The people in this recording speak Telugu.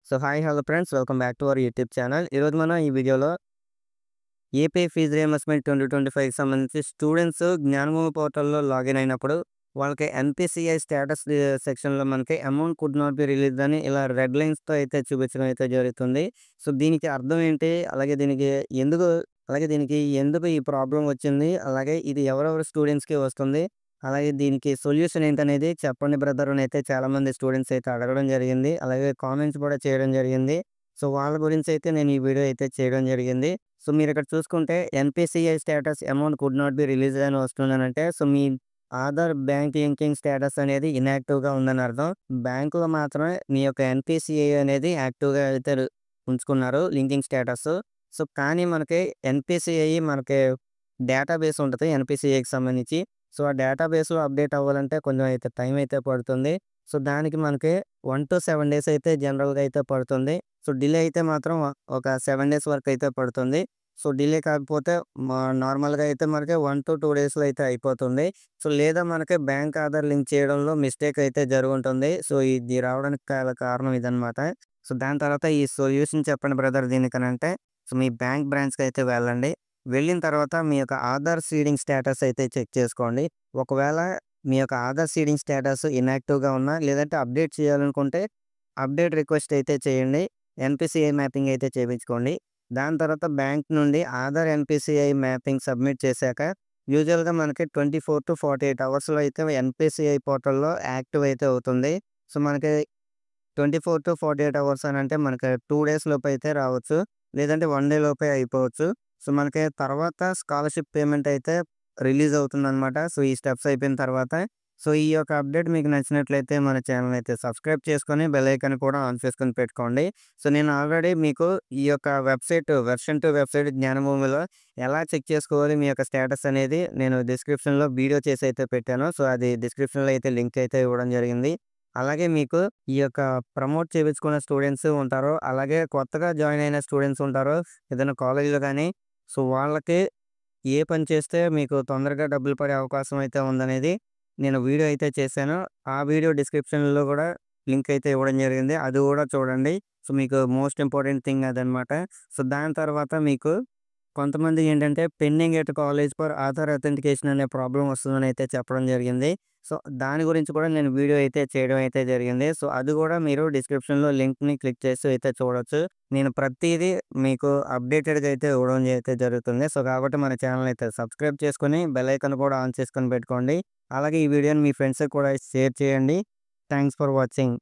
So hi hello friends, welcome back to our YouTube channel. ఈరోజు మనం ఈ వీడియోలో ఏపీ ఫీజ్ రియంబర్స్మెంట్ 2025కి సంబంధించి స్టూడెంట్స్ జ్ఞానభూమి పోర్టల్లో లాగిన్ అయినప్పుడు వాళ్ళకి ఎన్పిసిఐ స్టేటస్ సెక్షన్లో మనకి amount could not be release అని ఇలా రెడ్ లైన్స్తో అయితే చూపించడం అయితే జరుగుతుంది. సో దీనికి అర్థం ఏంటి, అలాగే దీనికి ఎందుకు ఈ ప్రాబ్లం వచ్చింది, అలాగే ఇది ఎవరెవరు స్టూడెంట్స్కి వస్తుంది, అలాగే దీనికి సొల్యూషన్ ఏంటనేది చెప్పండి బ్రదర్ అని అయితే చాలామంది స్టూడెంట్స్ అయితే అడగడం జరిగింది. అలాగే కామెంట్స్ కూడా చేయడం జరిగింది. సో వాళ్ళ గురించి అయితే నేను ఈ వీడియో అయితే చేయడం జరిగింది. సో మీరు ఇక్కడ చూసుకుంటే NPCI status amount could not be release అని వస్తుందనంటే, సో మీ ఆధార్ బ్యాంక్ లింకింగ్ స్టేటస్ అనేది ఇన్యాక్టివ్గా ఉందని అర్థం. బ్యాంకులో మాత్రమే మీ యొక్క ఎన్పిసిఐ అనేది యాక్టివ్గా అయితే ఉంచుకున్నారు లింకింగ్ స్టేటస్. సో కానీ మనకి ఎన్పిసిఐ మనకి డేటాబేస్ ఉంటుంది ఎన్పిసిఐకి సంబంధించి. సో ఆ డేటాబేస్లో అప్డేట్ అవ్వాలంటే కొంచెం అయితే టైం అయితే పడుతుంది. సో దానికి మనకి 1-7 డేస్ అయితే జనరల్గా అయితే పడుతుంది. సో డిలే అయితే మాత్రం ఒక 7 డేస్ వరకు అయితే పడుతుంది. సో డిలే కాకపోతే నార్మల్గా అయితే మనకి 1-2 డేస్లో అయితే అయిపోతుంది. సో లేదా మనకి బ్యాంక్ ఆధార్ లింక్ చేయడంలో మిస్టేక్ అయితే జరుగుంటుంది. సో ఇది రావడానికి కారణం ఇదనమాట. సో దాని తర్వాత ఈ సొల్యూషన్ చెప్పండి బ్రదర్ దీనికనంటే, సో మీ బ్యాంక్ బ్రాంచ్కి అయితే వెళ్ళండి. వెళ్ళిన తర్వాత మీ యొక్క ఆధార్ సీడింగ్ స్టేటస్ అయితే చెక్ చేసుకోండి. ఒకవేళ మీ యొక్క ఆధార్ సీడింగ్ స్టేటస్ ఇన్యాక్టివ్గా ఉన్నా, లేదంటే అప్డేట్ చేయాలనుకుంటే అప్డేట్ రిక్వెస్ట్ అయితే చేయండి. ఎన్పిసిఐ మ్యాపింగ్ అయితే చేయించుకోండి. దాని తర్వాత బ్యాంక్ నుండి ఆధార్ ఎన్పిసిఐ మ్యాపింగ్ సబ్మిట్ చేశాక యూజువల్గా మనకి 24-48 అవర్స్లో అయితే ఎన్పిసిఐ పోర్టల్లో యాక్టివ్ అయితే అవుతుంది. సో మనకి 24-48 అవర్స్ అని అంటే మనకి 2 డేస్ లోపు అయితే రావచ్చు, లేదంటే 1 డే లోపే అయిపోవచ్చు. సో మనకి తర్వాత స్కాలర్షిప్ పేమెంట్ అయితే రిలీజ్ అవుతుందన్నమాట. సో ఈ స్టెప్స్ అయిపోయిన తర్వాత. సో ఈ యొక్క అప్డేట్ మీకు నచ్చినట్లయితే మన ఛానల్ అయితే సబ్స్క్రైబ్ చేసుకొని బెల్ ఐకాన్ కూడా ఆన్ చేసుకొని పెట్టుకోండి. సో నేను ఆల్రెడీ మీకు ఈ యొక్క వెర్షన్ 2 వెబ్సైట్ జ్ఞానభూమిలో ఎలా చెక్ చేసుకోవాలి మీ యొక్క స్టేటస్ అనేది నేను డిస్క్రిప్షన్లో వీడియో చేసి అయితే పెట్టాను. సో అది డిస్క్రిప్షన్లో అయితే లింక్ అయితే ఇవ్వడం జరిగింది. అలాగే మీకు ఈ యొక్క ప్రమోట్ చేయించుకున్న స్టూడెంట్స్ ఉంటారో, అలాగే కొత్తగా జాయిన్ అయిన స్టూడెంట్స్ ఉంటారో ఏదైనా కాలేజీలో కానీ, సో వాళ్ళకి ఏ పని చేస్తే మీకు తొందరగా డబ్బులు పడే అవకాశం అయితే ఉందనేది నేను వీడియో అయితే చేశాను. ఆ వీడియో డిస్క్రిప్షన్లో కూడా లింక్ అయితే ఇవ్వడం జరిగింది. అది కూడా చూడండి. సో మీకు మోస్ట్ ఇంపార్టెంట్ థింగ్ అదనమాట. సో దాని తర్వాత మీకు కొంతమంది ఏంటంటే pending at college for Aadhaar authentication అనే ప్రాబ్లం వస్తుందని అయితే చెప్పడం జరిగింది. సో దాని గురించి కూడా నేను వీడియో అయితే చేయడం అయితే జరిగింది. సో అది కూడా మీరు డిస్క్రిప్షన్లో లింక్ని క్లిక్ చేసి అయితే చూడొచ్చు. నేను ప్రతిదీ మీకు అప్డేటెడ్గా అయితే ఇవ్వడం అయితే జరుగుతుంది. సో కాబట్టి మన ఛానల్ అయితే సబ్స్క్రైబ్ చేసుకొని బెల్ ఐకాన్ కూడా ఆన్ చేసుకొని పెట్టుకోండి. అలాగే ఈ వీడియోని మీ ఫ్రెండ్స్కి కూడా షేర్ చేయండి. Thanks for watching.